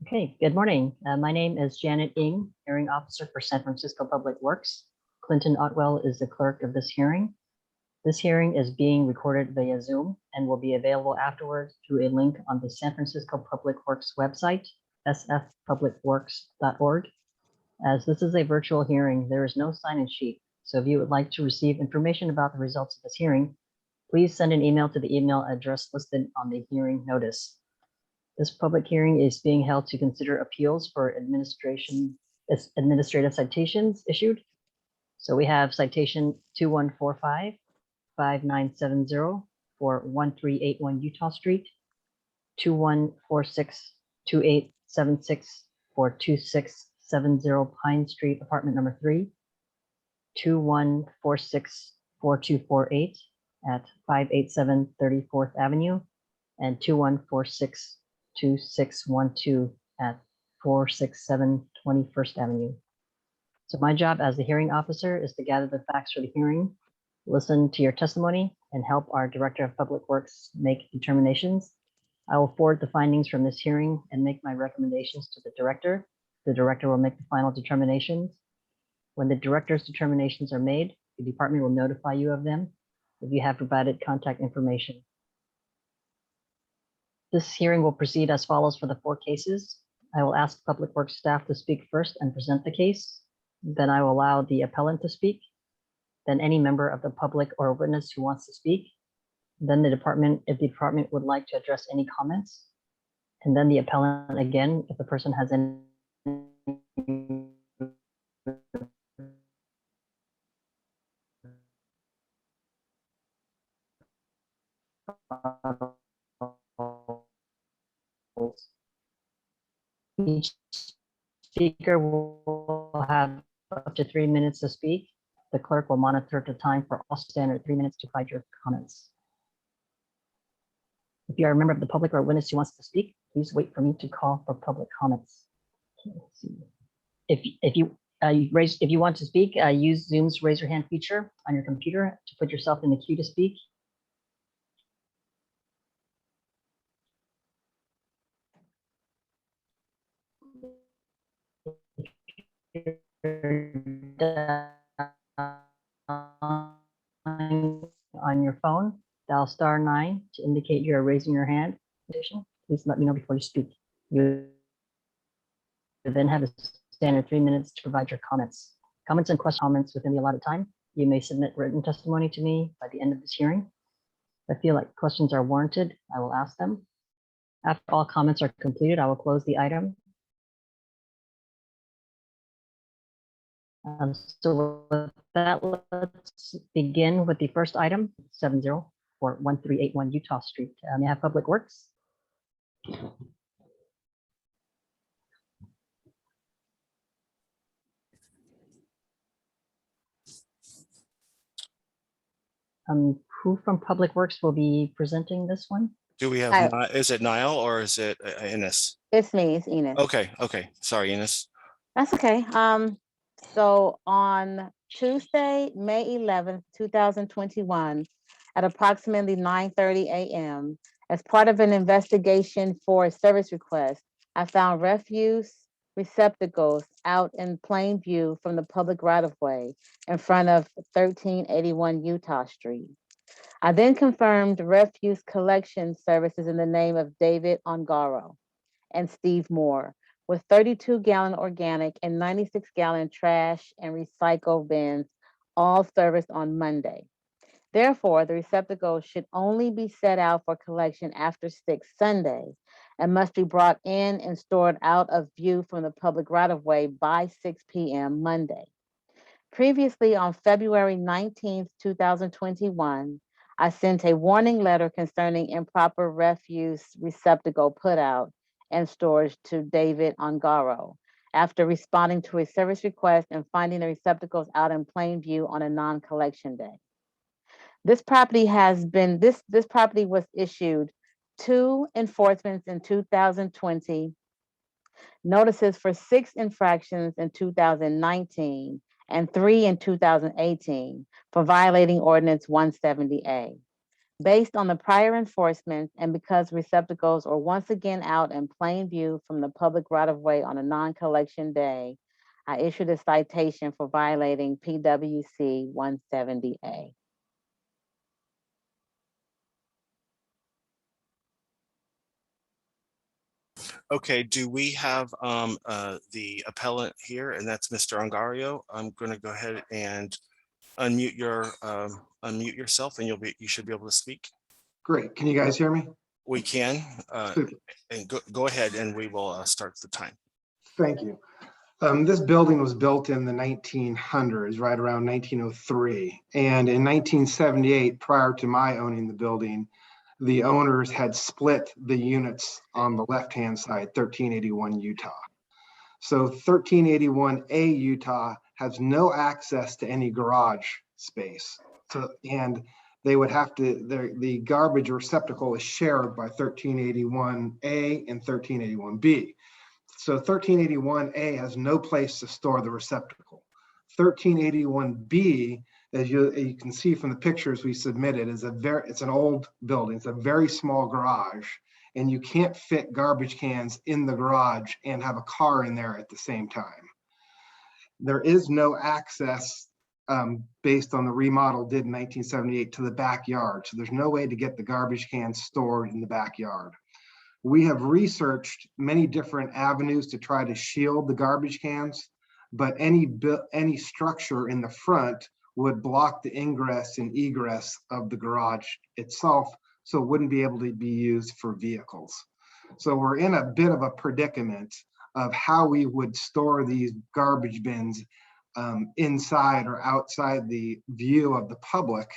Okay, good morning. My name is Janet Ng, Hearing Officer for San Francisco Public Works. Clinton Otwell is the clerk of this hearing. This hearing is being recorded via Zoom and will be available afterwards through a link on the San Francisco Public Works website, sfpublicworks.org. As this is a virtual hearing, there is no sign-in sheet. So if you would like to receive information about the results of this hearing, please send an email to the email address listed on the hearing notice. This public hearing is being held to consider appeals for administrative citations issued. So we have citation 2145-5970 for 1381 Utah Street, 2146-2876 for 2670 Pine Street, apartment number 3, 2146-4248 at 587 34th Avenue, and 2146-2612 at 467 21st Avenue. So my job as the hearing officer is to gather the facts for the hearing, listen to your testimony, and help our Director of Public Works make determinations. I will forward the findings from this hearing and make my recommendations to the Director. The Director will make the final determinations. When the Director's determinations are made, the department will notify you of them if you have provided contact information. This hearing will proceed as follows for the 4 cases. I will ask Public Works staff to speak first and present the case. Then I will allow the appellant to speak. Then any member of the public or witness who wants to speak. Then the department, if the department would like to address any comments. And then the appellant again, if the person has any each speaker will have up to 3 minutes to speak. The clerk will monitor the time for all standard 3 minutes to provide your comments. If you are a member of the public or a witness who wants to speak, please wait for me to call for public comments. Let's see. If you want to speak, use Zoom's raise your hand feature on your computer to put yourself in the queue to speak. On your phone, dial *9 to indicate you are raising your hand. Please let me know before you speak. You then have a standard 3 minutes to provide your comments. Comments and questions within the allotted time. You may submit written testimony to me by the end of this hearing. If I feel like questions are warranted, I will ask them. After all comments are completed, I will close the item. So with that, let's begin with the first item, 70 for 1381 Utah Street. May I have Public Works? Who from Public Works will be presenting this one? Do we have, is it Niall or is it Ines? It's me, it's Ines. Okay. Sorry, Ines. That's okay. So on Tuesday, May 11th, 2021, at approximately 9:30 a.m., as part of an investigation for a service request, I found refuse receptacles out in plain view from the public right-of-way in front of 1381 Utah Street. I then confirmed refuse collection services in the name of David Ongaro and Steve Moore, with 32-gallon organic and 96-gallon trash and recycle bins, all serviced on Monday. Therefore, the receptacles should only be set out for collection after 6 Sunday and must be brought in and stored out of view from the public right-of-way by 6 p.m. Monday. Previously, on February 19th, 2021, I sent a warning letter concerning improper refuse receptacle put out and storage to David Ongaro after responding to a service request and finding the receptacles out in plain view on a non-collection day. This property was issued 2 enforcements in 2020, notices for 6 infractions in 2019, and 3 in 2018 for violating Ordinance 170A. Based on the prior enforcement and because receptacles are once again out in plain view from the public right-of-way on a non-collection day, I issued a citation for violating PWC 170A. Okay, do we have the appellant here? And that's Mr. Ongario. I'm going to go ahead and unmute yourself, and you should be able to speak. Great. Can you guys hear me? We can, Super. and go ahead, and we will start the time. Thank you. This building was built in the 1900s, right around 1903. And in 1978, prior to my owning the building, the owners had split the units on the left-hand side, 1381 Utah. So 1381A Utah has no access to any garage space. And they would have to, the garbage receptacle is shared by 1381A and 1381B. So 1381A has no place to store the receptacle. 1381B, as you can see from the pictures we submitted, it's an old building. It's a very small garage, and you can't fit garbage cans in the garage and have a car in there at the same time. There is no access based on the remodel did in 1978 to the backyard. So there's no way to get the garbage cans stored in the backyard. We have researched many different avenues to try to shield the garbage cans, but any structure in the front would block the ingress and egress of the garage itself, so it wouldn't be able to be used for vehicles. So we're in a bit of a predicament of how we would store these garbage bins inside or outside the view of the public,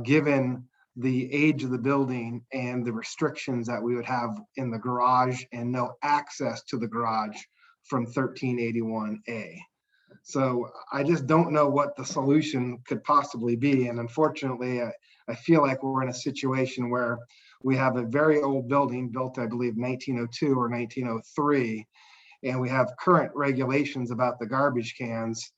given the age of the building and the restrictions that we would have in the garage and no access to the garage from 1381A. So I just don't know what the solution could possibly be. And unfortunately, I feel like we're in a situation where we have a very old building built, I believe, 1902 or 1903, and we have current regulations about the garbage cans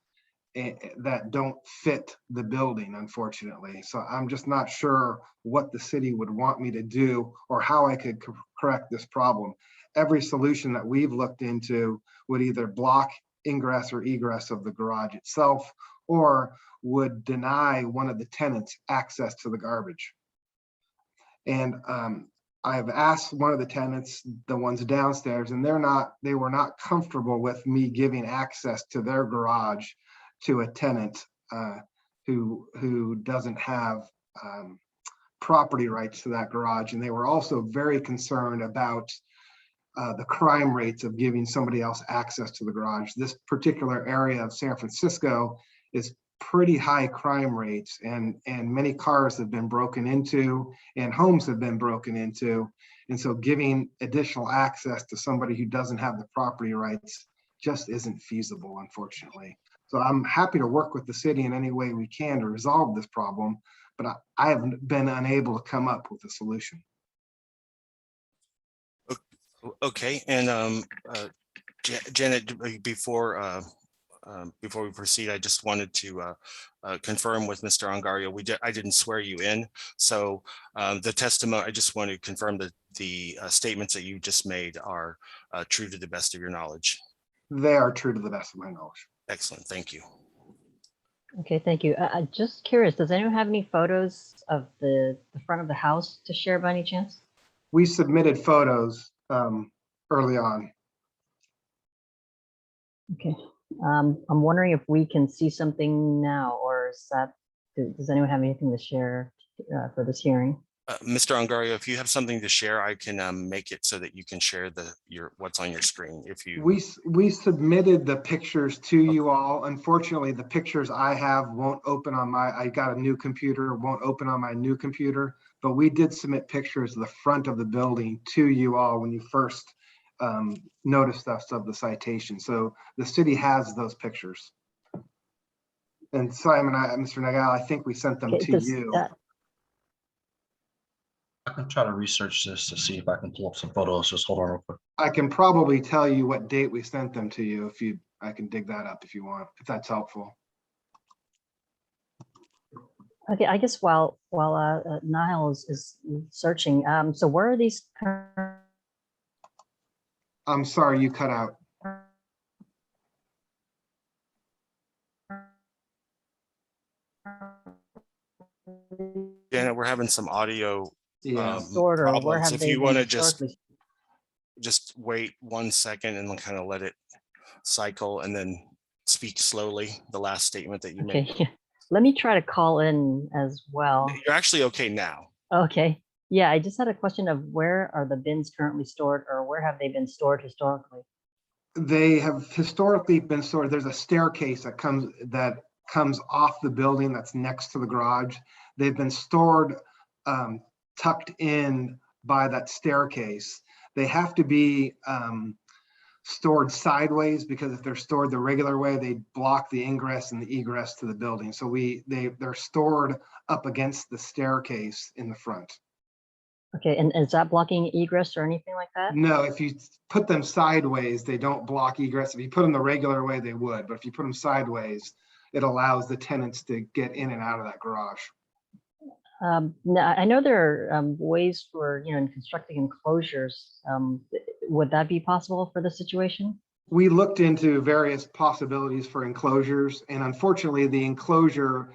that don't fit the building, unfortunately. So I'm just not sure what the city would want me to do or how I could correct this problem. Every solution that we've looked into would either block ingress or egress of the garage itself, or would deny one of the tenants access to the garbage. And I've asked one of the tenants, the ones downstairs, and they were not comfortable with me giving access to their garage to a tenant who doesn't have property rights to that garage. And they were also very concerned about the crime rates of giving somebody else access to the garage. This particular area of San Francisco is pretty high crime rates, and many cars have been broken into and homes have been broken into. And so giving additional access to somebody who doesn't have the property rights just isn't feasible, unfortunately. So I'm happy to work with the city in any way we can to resolve this problem, but I have been unable to come up with a solution. Okay, and Janet, before we proceed, I just wanted to confirm with Mr. Ongario, I didn't swear you in. So the testimony, I just want to confirm that the statements that you just made are true to the best of your knowledge. They are true to the best of my knowledge. Excellent, thank you. Okay, thank you. Just curious, does anyone have any photos of the front of the house to share by any chance? We submitted photos early on. Okay. I'm wondering if we can see something now, or does anyone have anything to share for this hearing? Mr. Ongario, if you have something to share, I can make it so that you can share what's on your screen. If you We submitted the pictures to you all. Unfortunately, the pictures I have won't open on I got a new computer, won't open on my new computer, but we did submit pictures of the front of the building to you all when you first noticed us of the citation. So the city has those pictures. And Simon, Mr. Nagal, I think we sent them to you. I can try to research this to see if I can pull up some photos. Just hold on real quick. I can probably tell you what date we sent them to you I can dig that up if you want, if that's helpful. Okay, I guess while Niall is searching, so where are these current? I'm sorry, you cut out. Janet, we're having some audio Yeah. Stored, or where problems. have If they you been want to just historically? wait 1 second and then kind of let it cycle and then speak slowly, the last statement that you made. Okay, let me try to call in as well. You're actually okay now. Okay, yeah, I just had a question of where are the bins currently stored, or where have they been stored historically? They have historically been stored. There's a staircase that comes off the building that's next to the garage. They've been stored tucked in by that staircase. They have to be stored sideways, because if they're stored the regular way, they block the ingress and the egress to the building. So they're stored up against the staircase in the front. Okay, and is that blocking egress or anything like that? No, if you put them sideways, they don't block egress. If you put them the regular way, they would, but if you put them sideways, it allows the tenants to get in and out of that garage. Now, I know there are ways for, in constructing enclosures. Would that be possible for this situation? We looked into various possibilities for enclosures, and unfortunately, the enclosure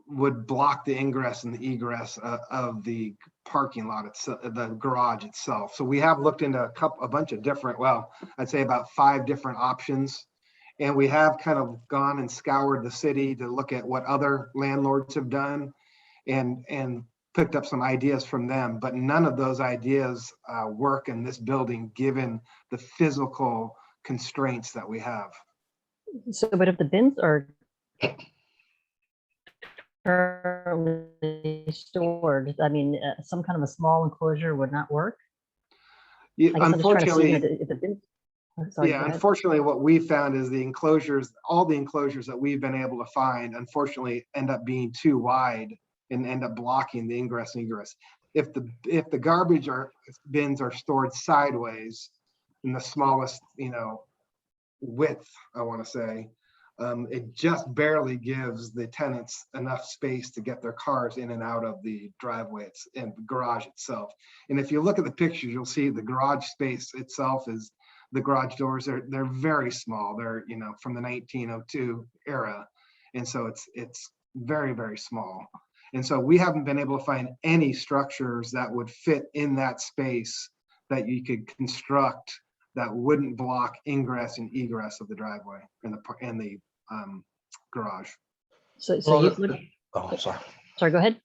would block the ingress and the egress of the parking lot itself, the garage itself. So we have looked into a bunch of different, well, I'd say about 5 different options. And we have kind of gone and scoured the city to look at what other landlords have done and picked up some ideas from them, but none of those ideas work in this building, given the physical constraints that we have. So, but if the bins are currently stored, I mean, some kind of a small enclosure would not work? Yeah, I guess I'm just trying to see, unfortunately, if the bins. Oh, sorry, yeah, go ahead. unfortunately, what we found is the enclosures, all the enclosures that we've been able to find, unfortunately, end up being too wide and end up blocking the ingress and egress. If the garbage bins are stored sideways in the smallest, width, I want to say, it just barely gives the tenants enough space to get their cars in and out of the driveway and the garage itself. And if you look at the pictures, you'll see the garage space itself is, the garage doors they're very small. They're, from the 1902 era. And so it's very, very small. And so we haven't been able to find any structures that would fit in that space that you could construct that wouldn't block ingress and egress of the driveway and the garage. So Well, you've looked, Oh, sorry. sorry, go ahead.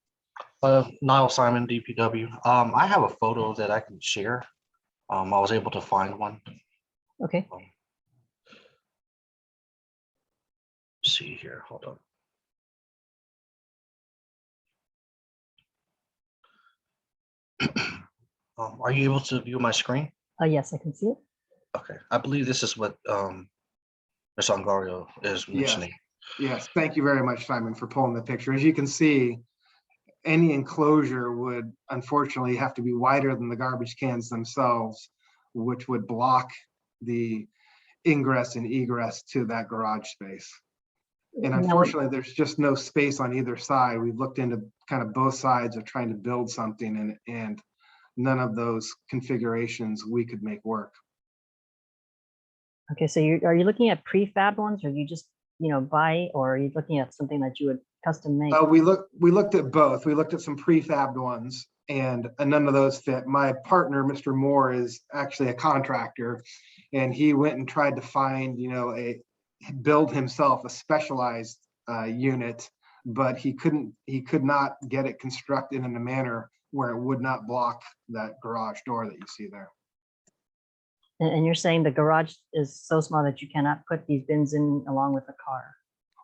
Niall Simon, DPW. I have a photo that I can share. I was able to find one. Okay. See here, hold on. Are you able to view my screen? Yes, I can see it. Okay, I believe this is what Ms. Ongario is mentioning. Yes, thank you very much, Simon, for pulling the picture. As you can see, any enclosure would unfortunately have to be wider than the garbage cans themselves, which would block the ingress and egress to that garage space. And Now, unfortunately, there's just no space on either side. We've looked into kind of both sides of trying to build something, and none of those configurations we could make work. okay, so are you looking at prefab ones, or you just, buy, or are you looking at something that you would custom make? We looked at both. We looked at some prefabbed ones, and none of those fit. My partner, Mr. Moore, is actually a contractor, and he went and tried to find, build himself a specialized unit, but he could not get it constructed in a manner where it would not block that garage door that you see there. And you're saying the garage is so small that you cannot put these bins in along with the car?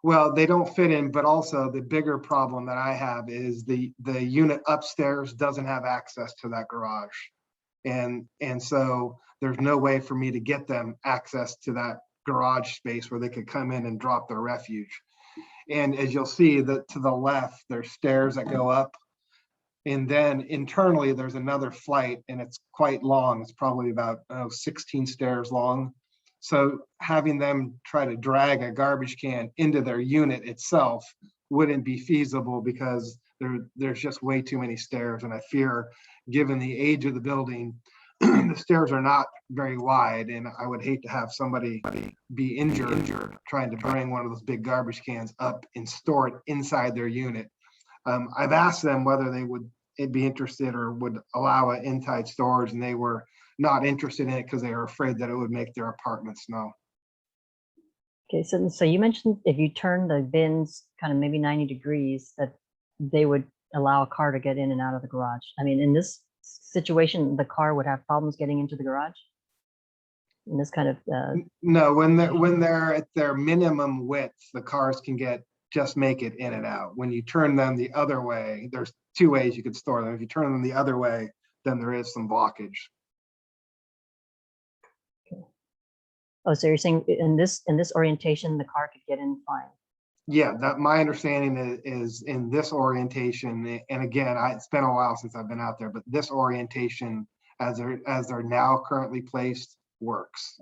Well, they don't fit in, but also the bigger problem that I have is the unit upstairs doesn't have access to that garage. And so there's no way for me to get them access to that garage space where they could come in and drop their refuge. And as you'll see, that to the left, there's stairs that go up. And then internally, there's another flight, and it's quite long. It's probably about 16 stairs long. So having them try to drag a garbage can into their unit itself wouldn't be feasible because there's just way too many stairs. And I fear, given the age of the building, the stairs are not very wide, and I would hate to have somebody be injured trying to bring one of those big garbage cans up and store it inside their unit. I've asked them whether they would be interested or would allow an inside storage, and they were not interested in it because they were afraid that it would make their apartment smell. Okay, so you mentioned if you turn the bins kind of maybe 90 degrees, that they would allow a car to get in and out of the garage. I mean, in this situation, the car would have problems getting into the garage? In this kind of, No, when they're at their minimum width, the cars can just make it in and out. When you turn them the other way, there's two ways you could store them. If you turn them the other way, then there is some blockage. oh, so you're saying in this orientation, the car could get in fine? Yeah, that my understanding is in this orientation, and again, it's been a while since I've been out there, but this orientation as they're now currently placed works.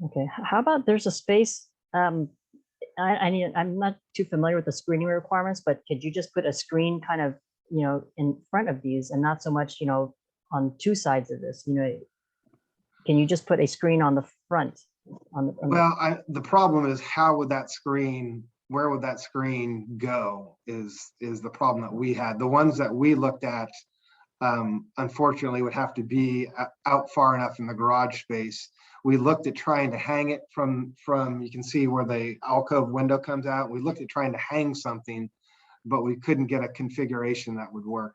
Okay, how about there's a space, I'm not too familiar with the screening requirements, but could you just put a screen kind of, in front of these and not so much, on two sides of this, can you just put a screen on the front? Well, the problem is where would that screen go is the problem that we had. The ones that we looked at, unfortunately, would have to be out far enough in the garage space. We looked at trying to hang it from you can see where the alcove window comes out. We looked at trying to hang something, but we couldn't get a configuration that would work.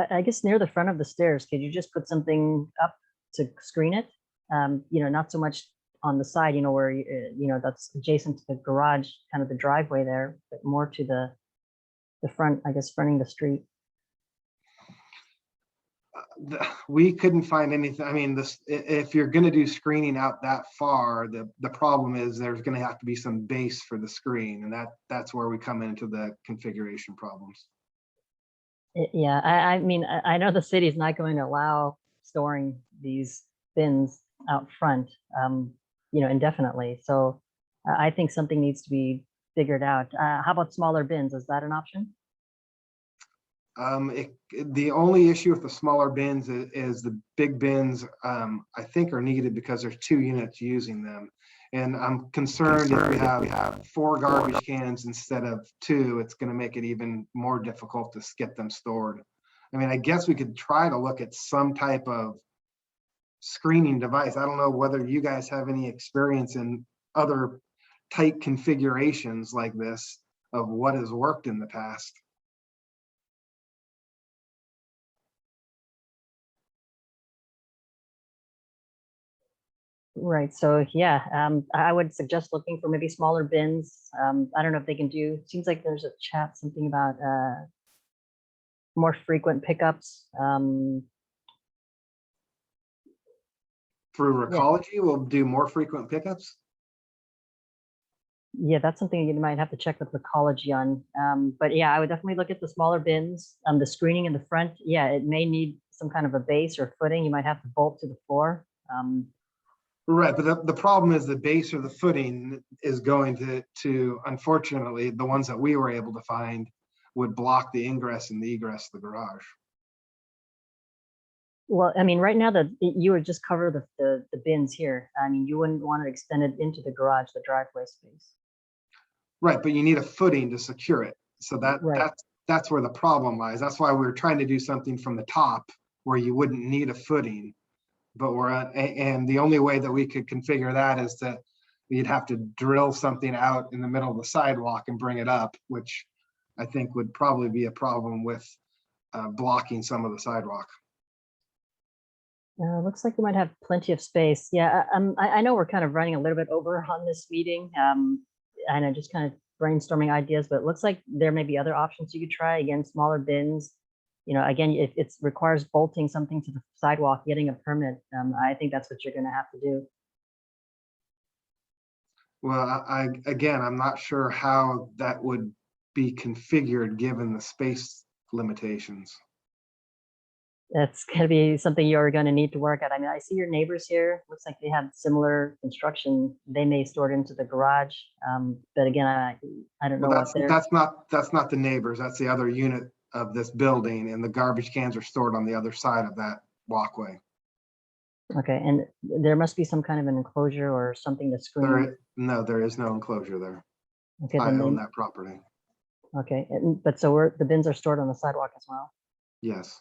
I guess near the front of the stairs, could you just put something up to screen it? Not so much on the side, where, that's adjacent to the garage, kind of the driveway there, but more to the front, I guess, fronting the street. We couldn't find anything. I mean, if you're going to do screening out that far, the problem is there's going to have to be some base for the screen, and that's where we come into the configuration problems. Yeah, I mean, I know the city is not going to allow storing these bins out front, indefinitely. So I think something needs to be figured out. How about smaller bins? Is that an option? The only issue with the smaller bins is the big bins, I think, are needed because there's 2 units using them. And I'm concerned if we have 4 garbage cans instead of 2, it's going to make it even more difficult to get them stored. I mean, I guess we could try to look at some type of screening device. I don't know whether you guys have any experience in other tight configurations like this of what has worked in the past. Right. So yeah, I would suggest looking for maybe smaller bins. I don't know if they can do. Seems like there's a chat something about more frequent pickups. Through Recology, we'll do more frequent pickups. Yeah, that's something you might have to check with Recology on. But yeah, I would definitely look at the smaller bins. The screening in the front, yeah, it may need some kind of a base or footing. You might have to bolt to the floor. Right, but the problem is the base or the footing is going to unfortunately, the ones that we were able to find would block the ingress and the egress of the garage. Well, I mean, right now you would just cover the bins here. I mean, you wouldn't want to extend it into the garage, the driveway space. Right, but you need a footing to secure it. So that's where the problem lies. That's why we were trying to do something from the top where you wouldn't need a footing. But and the only way that we could configure that is that you'd have to drill something out in the middle of the sidewalk and bring it up, which I think would probably be a problem with blocking some of the sidewalk. Looks like you might have plenty of space. Yeah, I know we're kind of running a little bit over on this meeting. And I'm just kind of brainstorming ideas, but it looks like there may be other options you could try. Again, smaller bins. Again, if it requires bolting something to the sidewalk, getting a permit, I think that's what you're going to have to do. Well, I'm not sure how that would be configured given the space limitations. That's gonna be something you're gonna need to work at. I mean, I see your neighbors here. Looks like they have similar construction. They may store it into the garage. But again, I don't know Well, what they're. that's not the neighbors. That's the other unit of this building, and the garbage cans are stored on the other side of that walkway. Okay, and there must be some kind of an enclosure or something to screen. No, there is no enclosure there. Okay, I then own they, that property. okay, but the bins are stored on the sidewalk as well. Yes.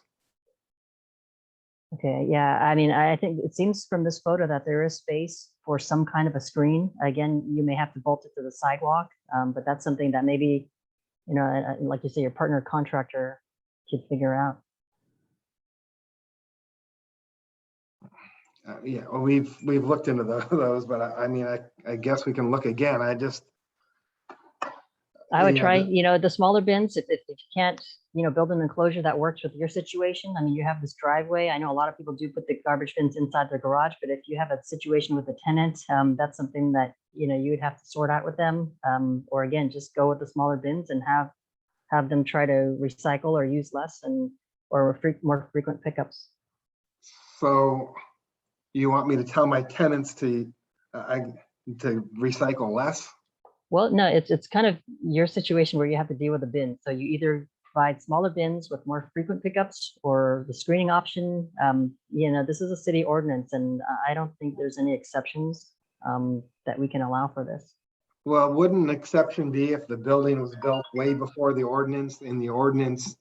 Okay, yeah, I mean, I think it seems from this photo that there is space for some kind of a screen. Again, you may have to bolt it to the sidewalk, but that's something that maybe, like you say, your partner contractor should figure out. Yeah, well, we've looked into those, but I mean, I guess we can look again. I would Yeah, try, the smaller bins, if you can't, build an enclosure that works with your situation. I mean, you have this driveway. I know a lot of people do put the garbage bins inside their garage, but if you have a situation with a tenant, that's something that, you would have to sort out with them. Or again, just go with the smaller bins and have them try to recycle or use less or more frequent pickups. So you want me to tell my tenants to recycle less? Well, no, it's kind of your situation where you have to deal with the bin. So you either provide smaller bins with more frequent pickups or the screening option. This is a city ordinance, and I don't think there's any exceptions that we can allow for this. Well, wouldn't an exception be if the building was built way before the ordinance and the ordinance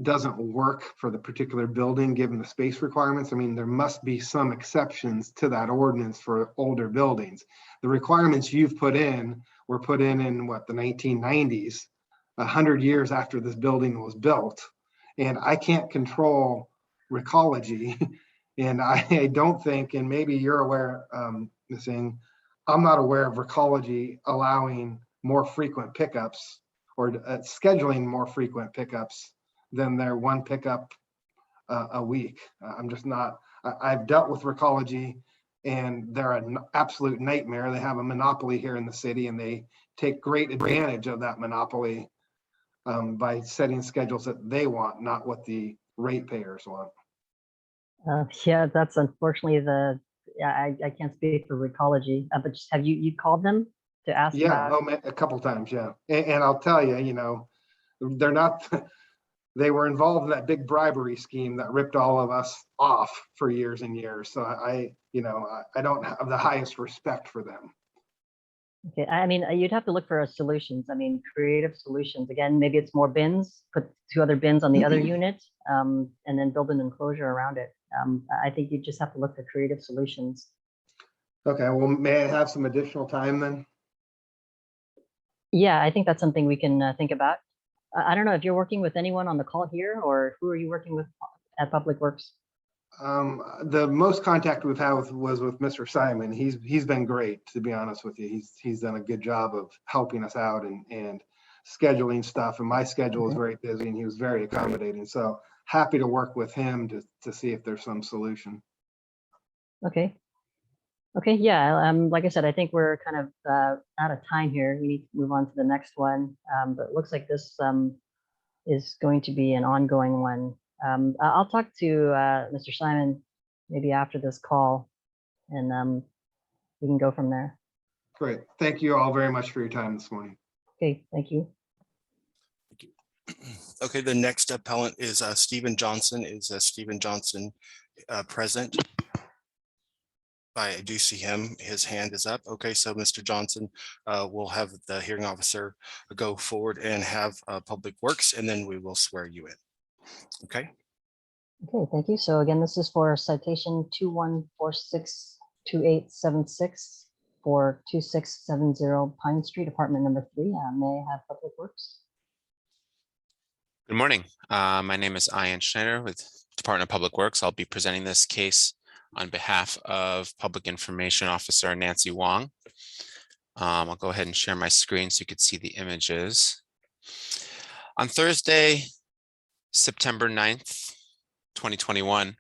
doesn't work for the particular building, given the space requirements? I mean, there must be some exceptions to that ordinance for older buildings. The requirements you've put in were put in what, the 1990s, 100 years after this building was built. And I can't control recology. And I don't think, and maybe you're aware, Ms. Ng, I'm not aware of recology allowing more frequent pickups or scheduling more frequent pickups than their one pickup a week. I'm just not, I've dealt with recology and they're an absolute nightmare. They have a monopoly here in the city and they take great advantage of that monopoly by setting schedules that they want, not what the ratepayers want. Yeah, that's unfortunately I can't speak for recology, but just have you called them to ask Yeah, about? a couple times, yeah. And I'll tell you, they're not, they were involved in that big bribery scheme that ripped all of us off for years and years. So I don't have the highest respect for them. Okay, I mean, you'd have to look for solutions. I mean, creative solutions. Again, maybe it's more bins, put 2 other bins on the other unit, and then build an enclosure around it. I think you just have to look for creative solutions. Okay, well, may I have some additional time then? Yeah, I think that's something we can think about. I don't know if you're working with anyone on the call here, or who are you working with at Public Works? The most contact we've had was with Mr. Simon. He's been great, to be honest with you. He's done a good job of helping us out and scheduling stuff. And my schedule is very busy, and he was very accommodating. So happy to work with him to see if there's some solution. Okay. Okay, yeah, like I said, I think we're kind of out of time here. We need to move on to the next one. But it looks like this is going to be an ongoing one. I'll talk to Mr. Simon maybe after this call, and we can go from there. Great. Thank you all very much for your time this morning. Okay, thank you. Okay, the next appellant is Stephen Johnson. Is Stephen Johnson present? I do see him. His hand is up. Okay, so Mr. Johnson, we'll have the hearing officer go forward and have Public Works, and then we will swear you in. Okay. Okay, thank you. So again, this is for citation 21462876 for 2670 Pine Street, apartment number 3. May I have Public Works? Good morning. My name is Ian Schneider with Department of Public Works. I'll be presenting this case on behalf of Public Information Officer Nancy Wong. I'll go ahead and share my screen so you can see the images. On Thursday, September 9th, 2021,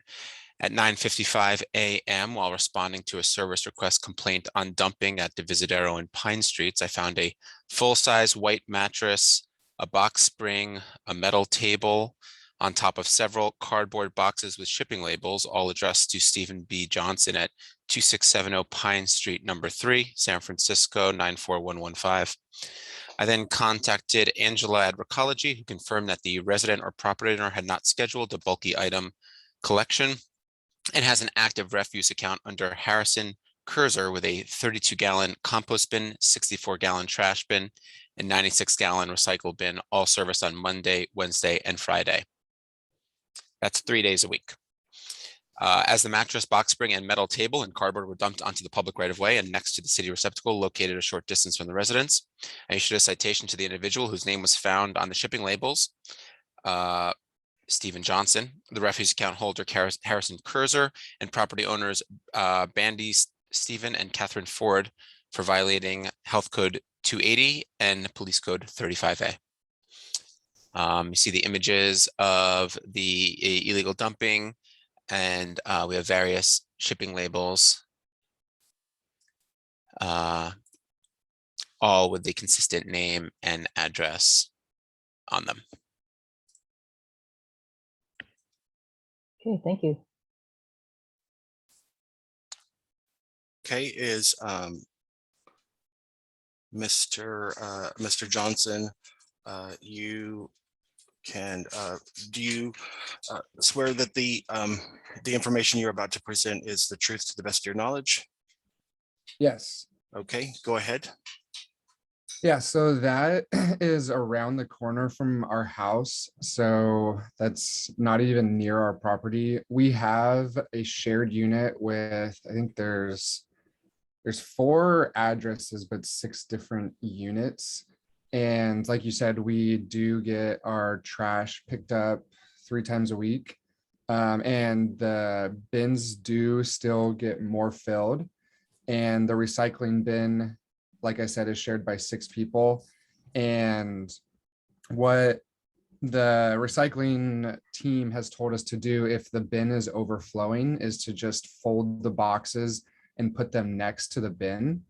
at 9:55 a.m., while responding to a service request complaint on dumping at Divisadero and Pine Streets, I found a full-size white mattress, a box spring, a metal table, on top of several cardboard boxes with shipping labels, all addressed to Stephen B. Johnson at 2670 Pine Street, number 3, San Francisco, 94115. I then contacted Angela at Recology, who confirmed that the resident or property owner had not scheduled a bulky item collection and has an active refuse account under Harrison Kurzer with a 32-gallon compost bin, 64-gallon trash bin, and 96-gallon recycle bin, all serviced on Monday, Wednesday, and Friday. That's 3 days a week. As the mattress, box spring, and metal table and cardboard were dumped onto the public right-of-way and next to the city receptacle located a short distance from the residence, I issued a citation to the individual whose name was found on the shipping labels, Stephen Johnson, the refuse account holder Harrison Kurzer, and property owners Bandy Stephen and Catherine Ford for violating Health Code 280 and Police Code 35A. You see the images of the illegal dumping, and we have various shipping labels, all with the consistent name and address on them. Okay, thank you. Okay, is Mr. Johnson, you can, do you swear that the information you're about to present is the truth to the best of your knowledge? Yes. Okay, go ahead. Yeah, so that is around the corner from our house. So that's not even near our property. We have a shared unit with, I think there's 4 addresses, but 6 different units. And like you said, we do get our trash picked up 3 times a week. And the bins do still get more filled. And the recycling bin, like I said, is shared by 6 people. And what the recycling team has told us to do if the bin is overflowing is to just fold the boxes and put them next to the bin.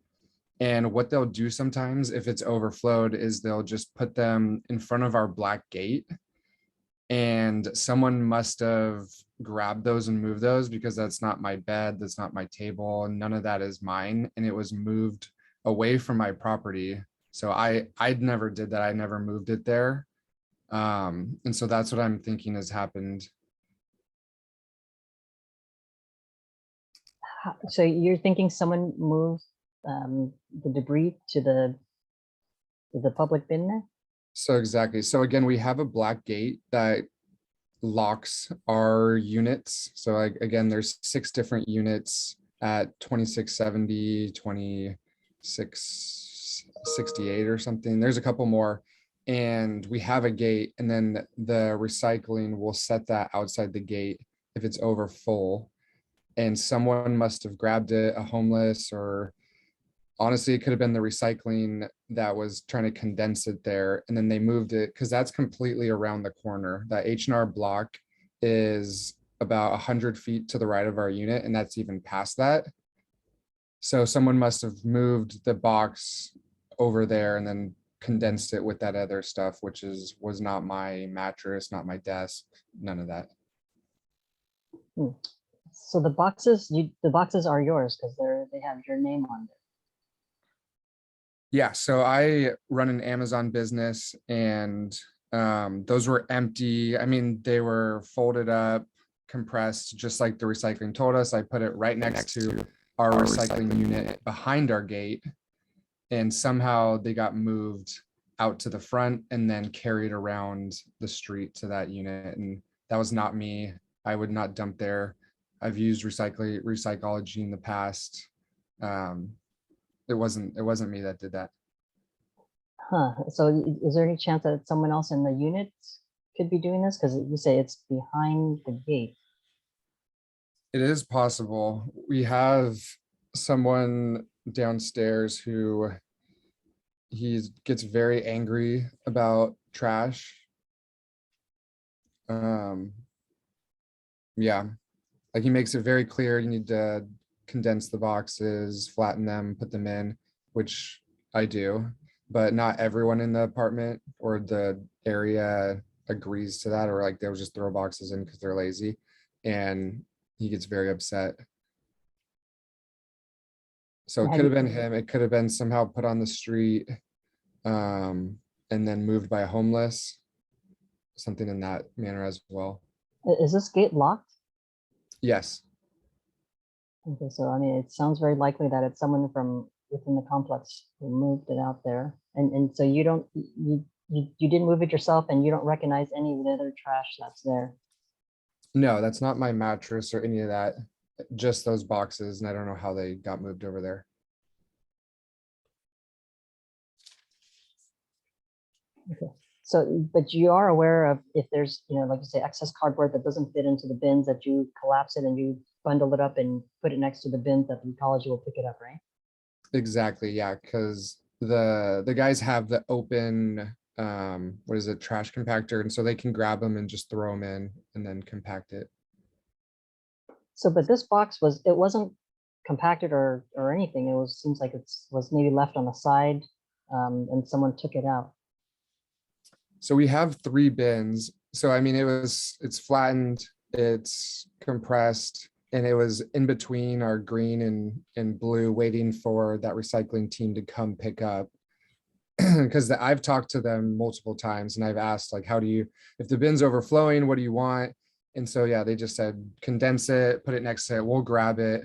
And what they'll do sometimes if it's overflowed is they'll just put them in front of our black gate. And someone must have grabbed those and moved those, because that's not my bed, that's not my table, none of that is mine. And it was moved away from my property. So I never did that. I never moved it there. And so that's what I'm thinking has happened. So you're thinking someone moved the debris to the public bin there? So exactly. So again, we have a black gate that locks our units. So like, again, there's 6 different units at 2670, 2668 or something. There's a couple more. And we have a gate, and then the recycling will set that outside the gate if it's over full. And someone must have grabbed it, a homeless, or honestly, it could have been the recycling that was trying to condense it there. And then they moved it because that's completely around the corner. That H&R block is about 100 feet to the right of our unit, and that's even past that. So someone must have moved the box over there and then condensed it with that other stuff, which was not my mattress, not my desk, none of that. So the boxes are yours because they have your name on them. Yeah, so I run an Amazon business, and those were empty. I mean, they were folded up, compressed, just like the recycling told us. I put it right next to our recycling unit behind our gate, and somehow they got moved out to the front and then carried around the street to that unit. And that was not me. I would not dump there. I've used recyclology in the past. It wasn't me that did that. Huh. So is there any chance that someone else in the unit could be doing this? Because you say it's behind the gate. It is possible. We have someone downstairs who gets very angry about trash. Yeah, like he makes it very clear you need to condense the boxes, flatten them, put them in, which I do, but not everyone in the apartment or the area agrees to that, or like they'll just throw boxes in because they're lazy, and he gets very upset. So it Have could have you- been him. It could have been somehow put on the street, and then moved by a homeless, something in that manner as well. Is this gate locked? Yes. Okay, so I mean, it sounds very likely that it's someone from within the complex who moved it out there. And so you don't, you didn't move it yourself, and you don't recognize any of the other trash that's there. No, that's not my mattress or any of that. Just those boxes, and I don't know how they got moved over there. So, but you are aware of if there's, like you say, excess cardboard that doesn't fit into the bins, that you collapse it and you bundle it up and put it next to the bins that the ecology will pick it up, right? Exactly, yeah, because the guys have the open, what is it, trash compactor, and so they can grab them and just throw them in and then compact it. So, but this box it wasn't compacted or anything. It seems like was maybe left on the side, and someone took it out. So we have 3 bins. So I mean, it's flattened, it's compressed, and it was in between our green and blue, waiting for that recycling team to come pick up. Because I've talked to them multiple times and I've asked, like, if the bin's overflowing, what do you want? And so, yeah, they just said, condense it, put it next to it, we'll grab it.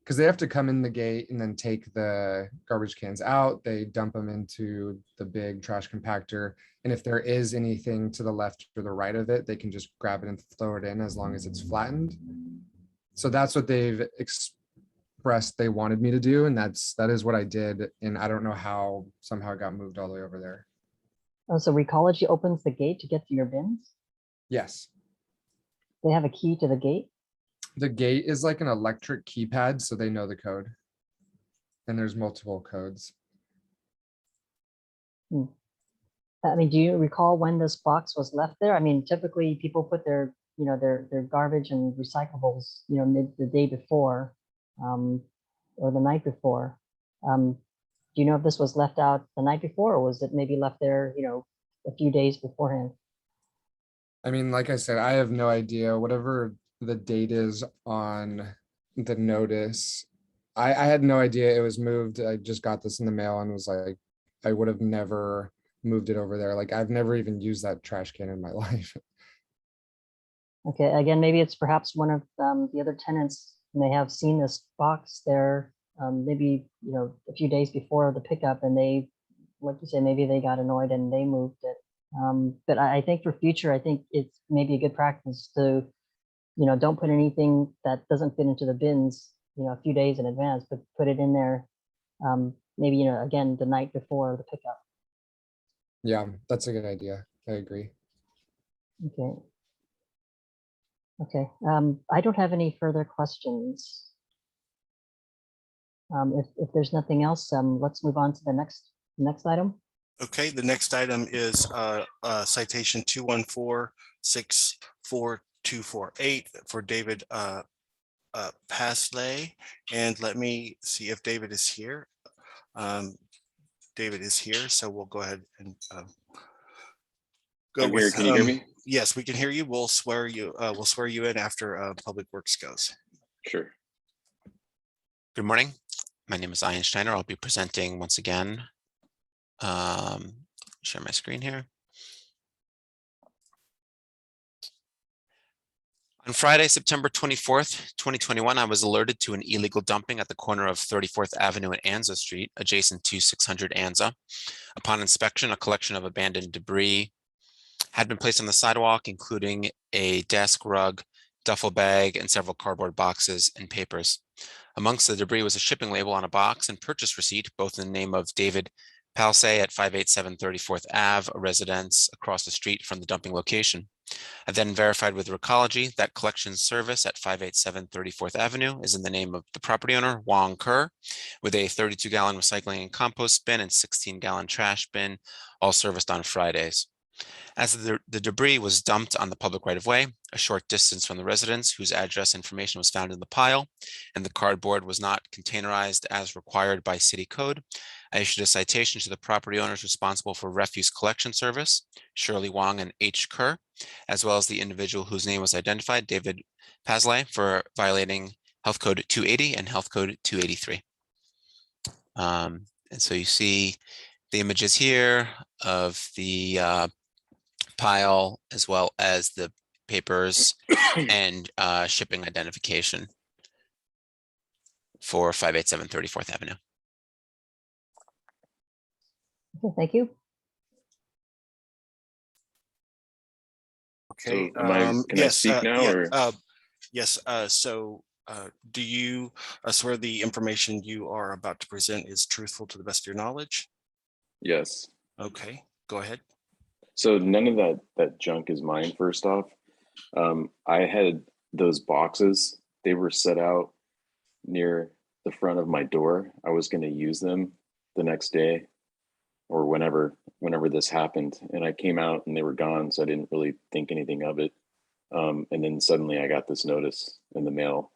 Because they have to come in the gate and then take the garbage cans out. They dump them into the big trash compactor. And if there is anything to the left or the right of it, they can just grab it and throw it in as long as it's flattened. So that's what they've expressed they wanted me to do. And that is what I did. And I don't know how somehow it got moved all the way over there. Oh, so Recology opens the gate to get to your bins? Yes. They have a key to the gate? The gate is like an electric keypad, so they know the code. And there's multiple codes. I mean, do you recall when this box was left there? I mean, typically people put their garbage and recyclables, the day before, or the night before. Do you know if this was left out the night before, or was it maybe left there, a few days beforehand? I mean, like I said, I have no idea. Whatever the date is on the notice, I had no idea it was moved. I just got this in the mail and was like, I would have never moved it over there. Like, I've never even used that trash can in my life. Okay, again, maybe it's perhaps one of the other tenants may have seen this box there, maybe, a few days before the pickup, and they, like you say, maybe they got annoyed and they moved it. But I think for future, I think it's maybe a good practice to, don't put anything that doesn't fit into the bins, a few days in advance, but put it in there, maybe, again, the night before the pickup. Yeah, that's a good idea. I agree. Okay. Okay, I don't have any further questions. If there's nothing else, let's move on to the next item. Okay, the next item is citation 214-64248 for David Pasley. And let me see if David is here. David is here, so we'll go ahead and go I'm here. with, Can you hear me? yes, we can hear you. We'll swear you in after Public Works goes. Sure. Good morning. My name is Ian Schneider. I'll be presenting once again. Share my screen here. On Friday, September 24th, 2021, I was alerted to an illegal dumping at the corner of 34th Avenue and Anza Street, adjacent to 600 Anza. Upon inspection, a collection of abandoned debris had been placed on the sidewalk, including a desk, rug, duffel bag, and several cardboard boxes and papers. Amongst the debris was a shipping label on a box and purchase receipt, both in the name of David Palsay at 587 34th Ave, a residence across the street from the dumping location. I then verified with Recology that collection service at 587 34th Avenue is in the name of the property owner, Wong Kerr, with a 32-gallon recycling and compost bin and 16-gallon trash bin, all serviced on Fridays. As the debris was dumped on the public right-of-way, a short distance from the residence whose address information was found in the pile, and the cardboard was not containerized as required by city code, I issued a citation to the property owners responsible for refuse collection service, Shirley Wong and H. Kerr, as well as the individual whose name was identified, David Pasley, for violating Health Code 280 and Health Code 283. And so you see the images here of the pile, as well as the papers and shipping identification for 587 34th Avenue. Okay, thank you. Okay. So can I speak now, or? Yes. So do you swear the information you are about to present is truthful to the best of your knowledge? Yes. Okay, go ahead. So none of that junk is mine, first off. I had those boxes, they were set out near the front of my door. I was going to use them the next day or whenever this happened. And I came out and they were gone. So I didn't really think anything of it. And then suddenly I got this notice in the mail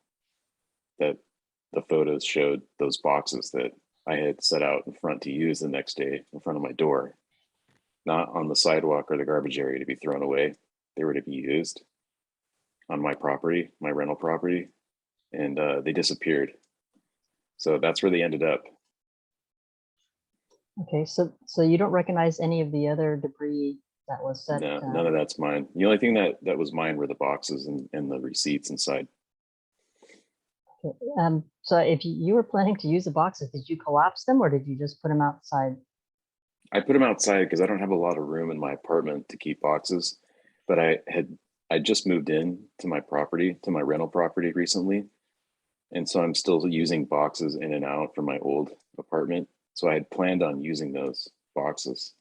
that the photos showed those boxes that I had set out in front to use the next day in front of my door, not on the sidewalk or the garbage area to be thrown away. They were to be used on my property, my rental property, and they disappeared. So that's where they ended up. Okay, so you don't recognize any of the other debris that was set? No, none of that's mine. The only thing that was mine were the boxes and the receipts inside. Okay, so if you were planning to use the boxes, did you collapse them or did you just put them outside? I put them outside because I don't have a lot of room in my apartment to keep boxes, but I just moved in to my property, to my rental property recently. And so I'm still using boxes in and out from my old apartment. So I had planned on using those boxes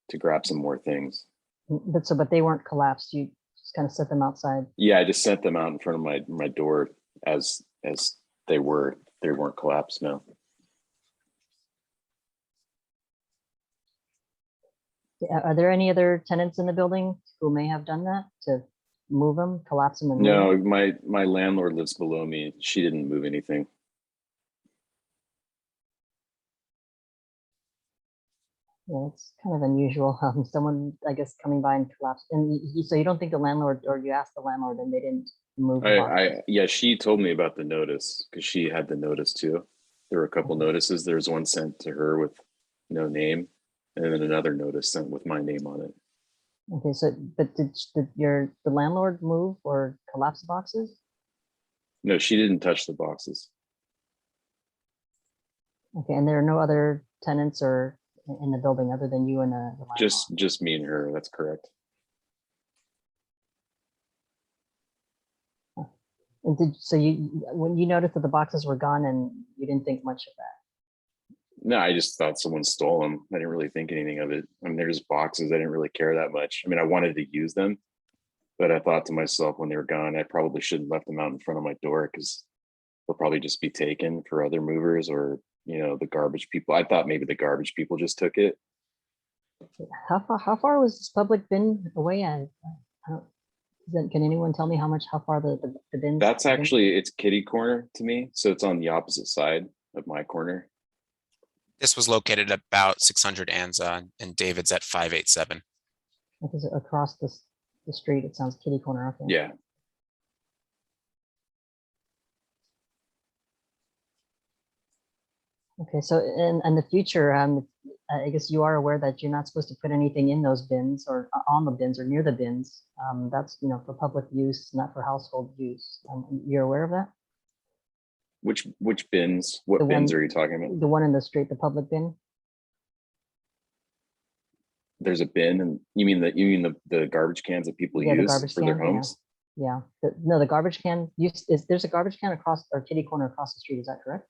to grab some more things. But they weren't collapsed. You just kind of set them outside. Yeah, I just sent them out in front of my door as they weren't collapsed. No. Are there any other tenants in the building who may have done that to move them, collapse them? And No, move them? my landlord lives below me. She didn't move anything. Yeah, it's kind of unusual. Someone, I guess, coming by and collapsed. And so you don't think the landlord, or you asked the landlord and they didn't move the boxes? Yeah, she told me about the notice because she had the notice too. There were a couple notices. There's one sent to her with no name, and then another notice sent with my name on it. Okay, so but did the landlord move or collapse the boxes? No, she didn't touch the boxes. Okay, and there are no other tenants or in the building other than you and the landlord? Just me and her. That's correct. And so when you noticed that the boxes were gone and you didn't think much of that? No, I just thought someone stole them. I didn't really think anything of it. I mean, they're just boxes. I didn't really care that much. I mean, I wanted to use them, but I thought to myself when they were gone, I probably shouldn't have left them out in front of my door because they'll probably just be taken for other movers or, the garbage people. I thought maybe the garbage people just took it. How far was this public bin away? Can anyone tell me how far the bins? That's actually, it's kitty corner to me. So it's on the opposite side of my corner. This was located at about 600 Anza and David's at 587. Because across the street, it sounds kitty corner. Okay. Yeah. Okay, so in the future, I guess you are aware that you're not supposed to put anything in those bins or on the bins or near the bins. That's for public use, not for household use. You're aware of that? Which bins? What bins are you talking about? The one in the street, the public bin. There's a bin, and you mean the garbage cans that people Yeah, the use garbage for their can, homes? Yeah. No, the garbage can there's a garbage can across or kitty corner across the street. Is that correct?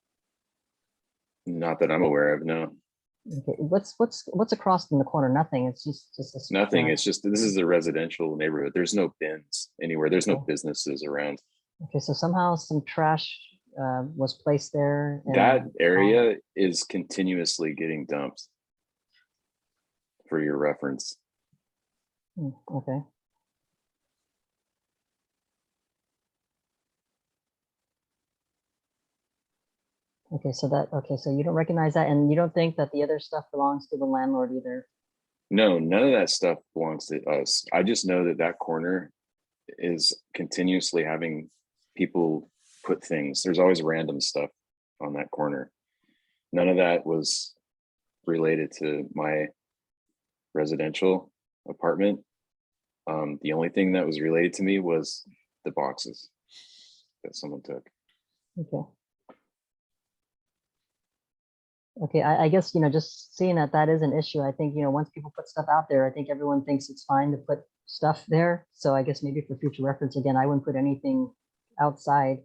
Not that I'm aware of. No. Okay. What's across in the corner? Nothing. It's just a Nothing. It's just this is a residential neighborhood. There's no bins anywhere. There's no businesses around. Okay, so somehow some trash was placed there. That area is continuously getting dumped. For your reference, Okay. Okay, so you don't recognize that, and you don't think that the other stuff belongs to the landlord either? No, none of that stuff belongs to us. I just know that that corner is continuously having people put things. There's always random stuff on that corner. None of that was related to my residential apartment. The only thing that was related to me was the boxes that someone took. Okay. Okay, I guess, just seeing that that is an issue, I think, once people put stuff out there, I think everyone thinks it's fine to put stuff there. So I guess maybe for future reference, again, I wouldn't put anything outside.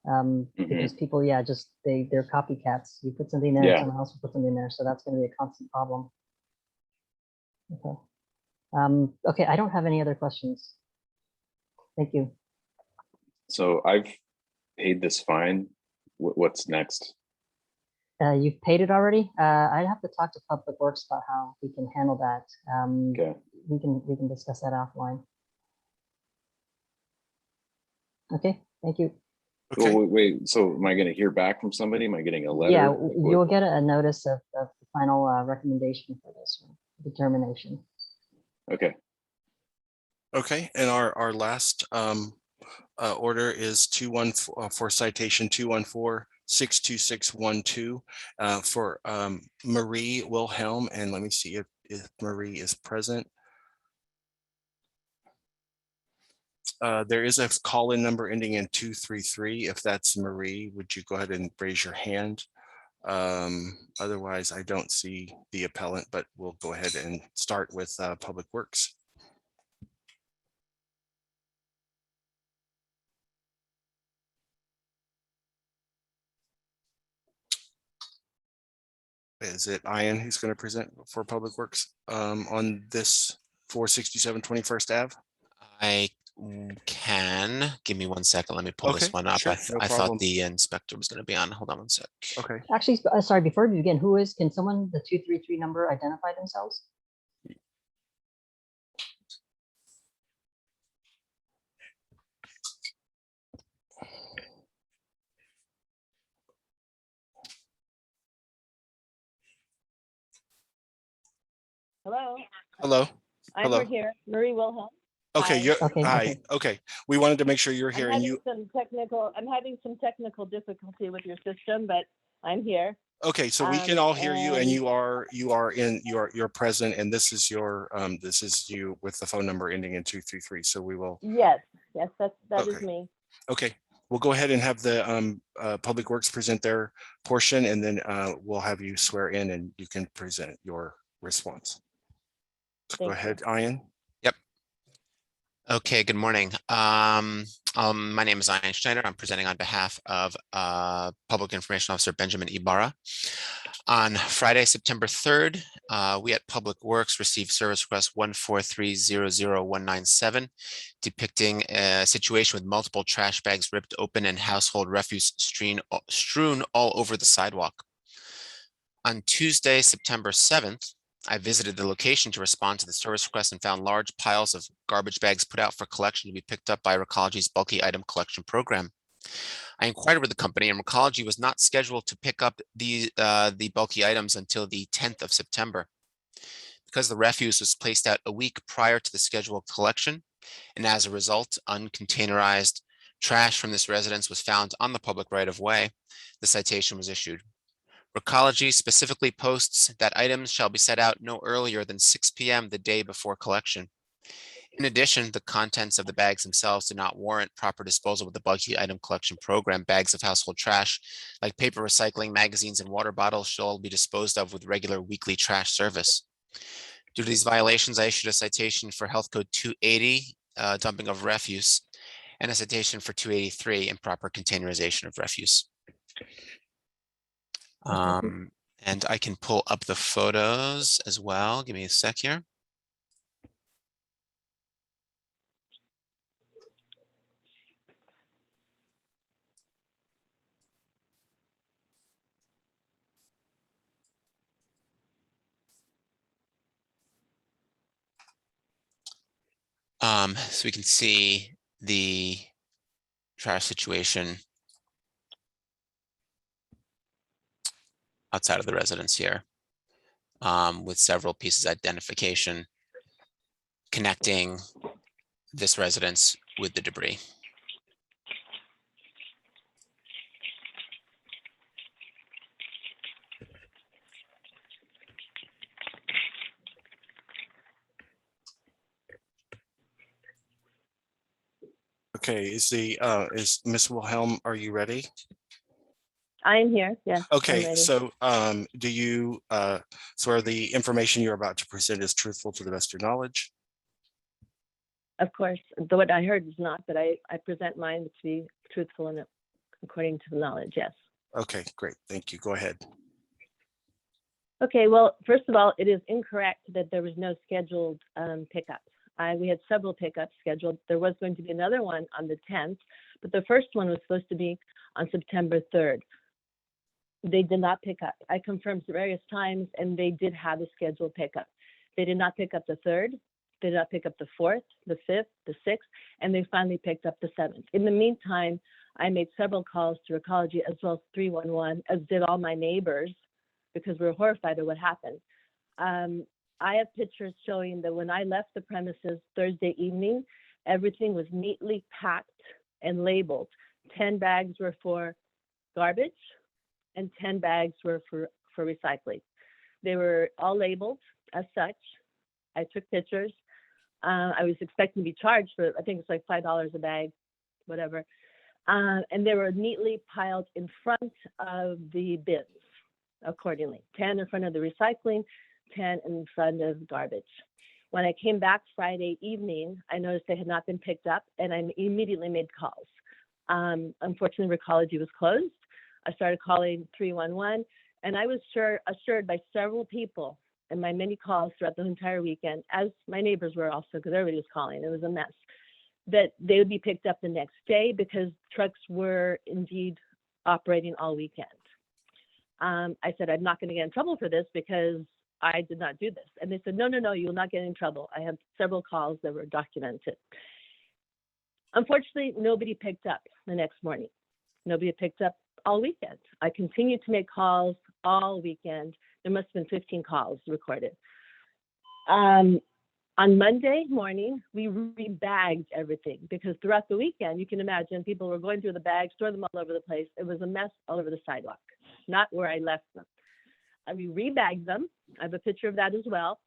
Because people, yeah, just they're copycats. You put something there, Yeah. someone else will put something there. So that's going to be a constant problem. Okay. Okay, I don't have any other questions. Thank you. So I've paid this fine. What's next? You've paid it already? I'd have to talk to Public Works about how we can handle that. Okay. We can discuss that offline. Okay, thank you. Okay, Well, wait, so am I going to hear back from somebody? Am I getting a letter? Yeah, Like, you will get a notice of the final recommendation for this one, determination. Okay. okay. And our last order is 214 for citation 214-62612 for Marie Wilhelm. And let me see if Marie is present. There is a call-in number ending in 233. If that's Marie, would you go ahead and raise your hand? Otherwise, I don't see the appellant, but we'll go ahead and start with Public Works. Is it Ian who's going to present for Public Works on this 467 21st Ave? I can. Give me 1 second. Let me pull this Okay, one up. sure, no I problem. thought the inspector was going to be on. Hold on 1 sec. Okay. Actually, sorry, before we begin, can someone, the 233 number, identify themselves? Hello, Hello. I'm Hello. right here, Marie Wilhelm. Okay, Hi. you're Okay, hi. okay. Okay, we wanted to make sure you're here, I'm and having you. some technical difficulty with your system, but I'm here. Okay, so we can all hear you, and and- you're present, and this is you with the phone number ending in 233. So we will. Yes, that is Okay. me. Okay, we'll go ahead and have the Public Works present their portion, and then we'll have you swear in, and you can present your response. So go Thank you. ahead, Ian. Okay, good morning. My name is Ian Schneider. I'm presenting on behalf of Public Information Officer Benjamin Ibarra. On Friday, September 3rd, we at Public Works received service request 143-00197, depicting a situation with multiple trash bags ripped open and household refuse strewn all over the sidewalk. On Tuesday, September 7th, I visited the location to respond to the service request and found large piles of garbage bags put out for collection to be picked up by Recology's bulky item collection program. I inquired with the company, and Recology was not scheduled to pick up the bulky items until the 10th of September. Because the refuse was placed out a week prior to the scheduled collection, and as a result, uncontainerized trash from this residence was found on the public right-of-way, the citation was issued. Recology specifically posts that items shall be set out no earlier than 6 p.m. the day before collection. In addition, the contents of the bags themselves do not warrant proper disposal with the bulky item collection program. Bags of household trash, like paper recycling, magazines, and water bottles, shall be disposed of with regular weekly trash service. Due to these violations, I issued a citation for Health Code 280, dumping of refuse, and a citation for 283, improper containerization of refuse. And I can pull up the photos as well. Give me a sec here. So we can see the trash situation outside of the residence here, with several pieces of identification connecting this residence with the debris. Okay, is Ms. Wilhelm, are you ready? I am here. Yes. I'm Okay, ready. so do you swear the information you're about to present is truthful to the best of your knowledge? Of course, what I heard is not, but I present mine to be truthful and according to the knowledge. Yes. Okay, great. Thank you. Go ahead. Okay, well, first of all, it is incorrect that there was no scheduled pickup. We had several pickups scheduled. There was going to be another one on the 10th, but the first one was supposed to be on September 3rd. They did not pick up. I confirmed various times, and they did have a scheduled pickup. They did not pick up the 3rd. They did not pick up the 4th, the 5th, the 6th, and they finally picked up the 7th. In the meantime, I made several calls to Recology as well as 311, as did all my neighbors, because we were horrified at what happened. I have pictures showing that when I left the premises Thursday evening, everything was neatly packed and labeled. 10 bags were for garbage and 10 bags were for recycling. They were all labeled as such. I took pictures. I was expecting to be charged for, I think it's like $5 a bag, whatever. And they were neatly piled in front of the bins accordingly. 10 in front of the recycling, 10 in front of garbage. When I came back Friday evening, I noticed they had not been picked up and I immediately made calls. Unfortunately, Recology was closed. I started calling 311 and I was assured by several people in my many calls throughout the entire weekend, as my neighbors were also, because everybody was calling, it was a mess, that they would be picked up the next day because trucks were indeed operating all weekend. I said, I'm not going to get in trouble for this because I did not do this. And they said, no, you will not get in trouble. I have several calls that were documented. Unfortunately, nobody picked up the next morning. Nobody picked up all weekend. I continued to make calls all weekend. There must have been 15 calls recorded. On Monday morning, we rebagged everything because throughout the weekend, you can imagine people were going through the bags, throwing them all over the place. It was a mess all over the sidewalk, not where I left them. We rebagged them. I have a picture of that as well.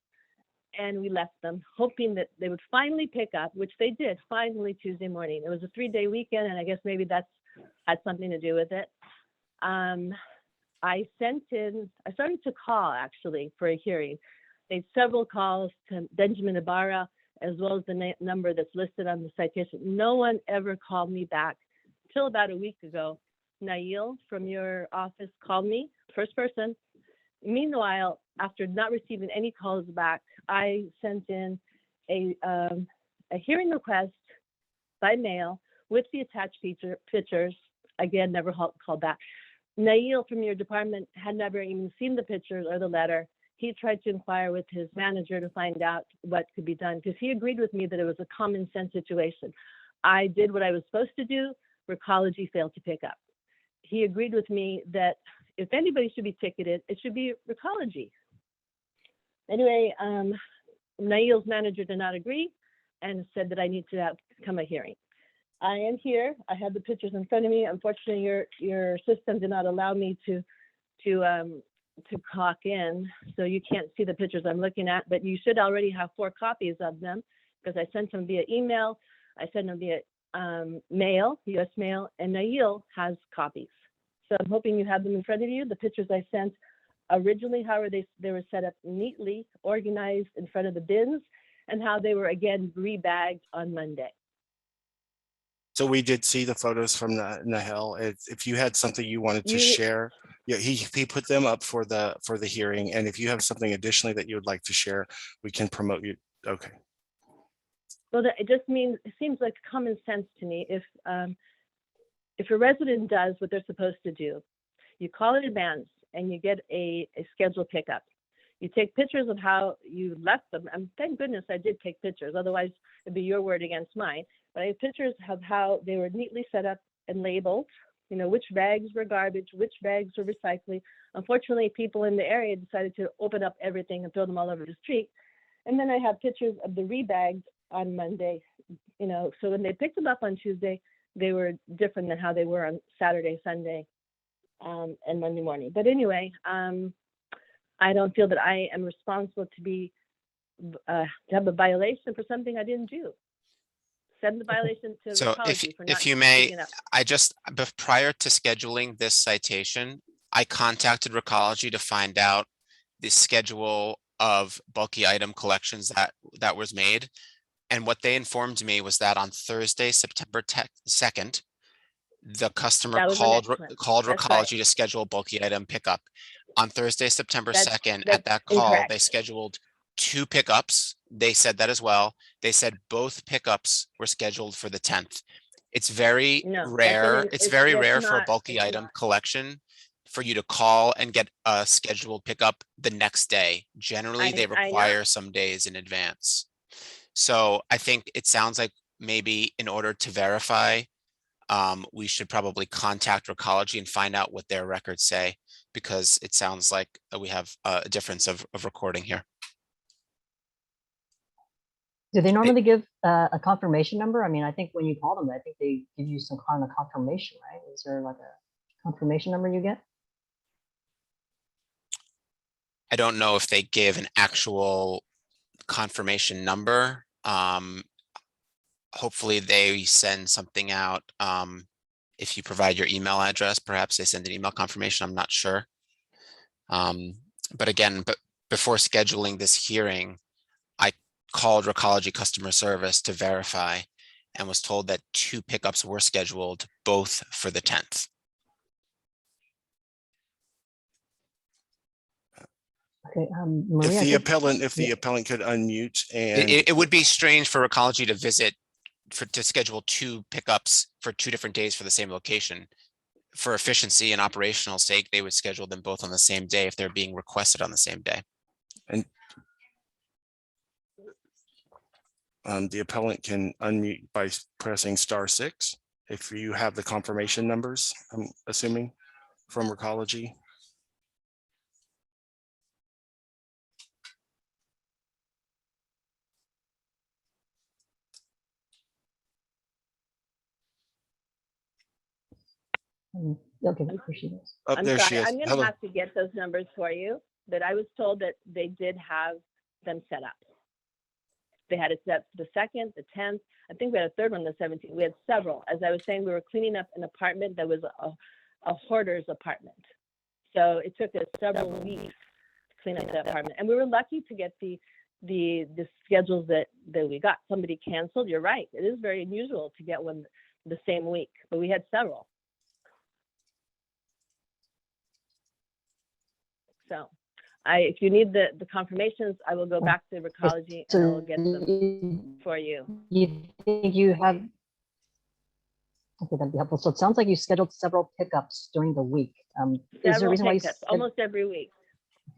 And we left them hoping that they would finally pick up, which they did finally Tuesday morning. It was a 3-day weekend, and I guess maybe that's had something to do with it. I started to call actually for a hearing. Made several calls to Benjamin Ibarra, as well as the number that's listed on the citation. No one ever called me back till about a week ago. Nail from your office called me, first person. Meanwhile, after not receiving any calls back, I sent in a hearing request by mail with the attached pictures. Again, never called back. Nail from your department had never even seen the pictures or the letter. He tried to inquire with his manager to find out what could be done because he agreed with me that it was a common sense situation. I did what I was supposed to do. Recology failed to pick up. He agreed with me that if anybody should be ticketed, it should be Recology. Anyway, Nail's manager did not agree and said that I need to come a hearing. I am here. I have the pictures in front of me. Unfortunately, your system did not allow me to clock in, so you can't see the pictures I'm looking at, but you should already have 4 copies of them because I sent them via email. I sent them via mail, US mail, and Nail has copies. So I'm hoping you have them in front of you. The pictures I sent originally, how they were set up neatly, organized in front of the bins, and how they were again rebagged on Monday. So we did see the photos from Nahel. If you had something you wanted to share, yeah, he put them up for the hearing. And if you have something additionally that you would like to share, we can promote you. Okay. Well, it just means, it seems like common sense to me. If a resident does what they're supposed to do, you call in advance and you get a scheduled pickup. You take pictures of how you left them. And thank goodness I did take pictures. Otherwise, it'd be your word against mine. But I have pictures of how they were neatly set up and labeled, you know, which bags were garbage, which bags were recycling. Unfortunately, people in the area decided to open up everything and throw them all over the street. And then I have pictures of the rebags on Monday, you know, so when they picked them up on Tuesday, they were different than how they were on Saturday, Sunday, and Monday morning. But anyway, I don't feel that I am responsible to have a violation for something I didn't do. Send the violation to So Recology for not if you may, picking it up. I just, prior to scheduling this citation, I contacted Recology to find out the schedule of bulky item collections that was made. And what they informed me was that on Thursday, September 2nd, the customer That was the called next one. called That's Recology right. to schedule a bulky item pickup. On Thursday, September 2nd, That's at that call, incorrect. they scheduled 2 pickups. They said that as well. They said both pickups were scheduled for the 10th. It's very No, rare. It's very that's rare for a not- bulky it's item not. collection for you to call and get a scheduled pickup the next day. Generally, they I know. require some days in advance. So I think it sounds like maybe in order to verify, we should probably contact Recology and find out what their records say, because it sounds like we have a difference of recording here. Do they normally give a confirmation number? I mean, I think when you call them, I think they give you some kind of confirmation, right? Is there like a confirmation number you get? I don't know if they give an actual confirmation number. Hopefully they send something out. If you provide your email address, perhaps they send an email confirmation. I'm not sure. But again, before scheduling this hearing, I called Recology customer service to verify and was told that 2 pickups were scheduled, both for the 10th. Okay, Maria, I think- If the appellant could unmute and. It would be strange for Recology to visit to schedule 2 pickups for 2 different days for the same location. For efficiency and operational sake, they would schedule them both on the same day if they're being requested on the same day. And the appellant can unmute by pressing *6 if you have the confirmation numbers, I'm assuming, from Recology. Okay, there she is. Oh, I'm there she sorry, is. I'm gonna Hello. have to get those numbers for you, but I was told that they did have them set up. They had it set for the 2nd, the 10th. I think we had a third one, the 17th. We had several. As I was saying, we were cleaning up an apartment that was a hoarder's apartment. So it took us several weeks to clean up that apartment. And we were lucky to get the schedules that we got. Somebody canceled. You're right. It is very unusual to get one the same week, but we had several. So if you need the confirmations, I will go back to Recology and I will get them for you. You think you have? Okay, that'd be helpful. So it sounds like you scheduled several pickups during the week. Is there a Several reason why you pickups, said- almost every week.